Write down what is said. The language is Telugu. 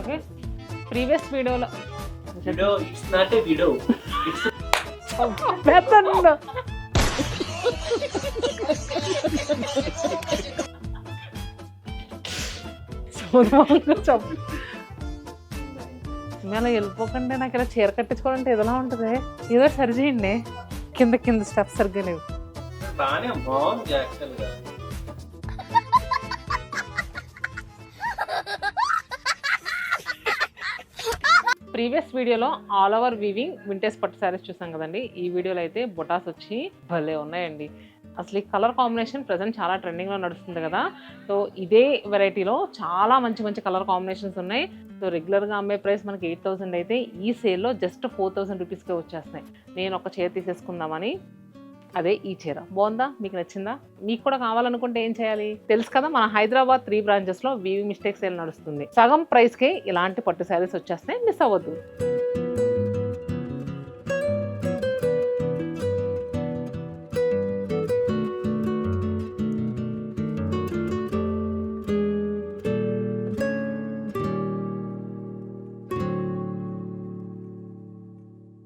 ఓకే ప్రీవియస్ వీడియోలో Video, it's not a video. It's పెద్ద చెప్పు మేము వెళ్ళిపోకండి నాకు ఇలా చీర కట్టించుకోవాలంటే ఏదోలా ఉంటుంది ఏదో సరి చేయండి కింద కింద స్టెప్స్ సరిగ్గా లేవు బాగానే బాగుంది యాక్చువల్గా. ప్రీవియస్ వీడియోలో ఆల్ ఓవర్ వీవింగ్ వింటేజ్ పట్టు శారీస్ చూసాం కదండి. ఈ వీడియోలో అయితే బొటాస్ వచ్చి భలే ఉన్నాయండి. అసలు ఈ కలర్ కాంబినేషన్ ప్రజెంట్ చాలా ట్రెండింగ్లో నడుస్తుంది కదా. సో ఇదే వెరైటీలో చాలా మంచి మంచి కలర్ కాంబినేషన్స్ ఉన్నాయి. సో రెగ్యులర్గా అమ్మే ప్రైస్ మనకి 8,000 అయితే ఈ సేల్లో జస్ట్ 4,000 రూపీస్కే వచ్చేస్తున్నాయి. నేను ఒక చీర తీసేసుకుందామని అదే ఈ చీర బాగుందా, మీకు నచ్చిందా? మీకు కూడా కావాలనుకుంటే ఏం చేయాలి తెలుసు కదా, మన హైదరాబాద్ 3 బ్రాంచెస్లో వీవింగ్ మిస్టేక్ సేల్ నడుస్తుంది. సగం ప్రైస్కే ఇలాంటి పట్టు శారీస్ వచ్చేస్తాయి, మిస్ అవ్వద్దు.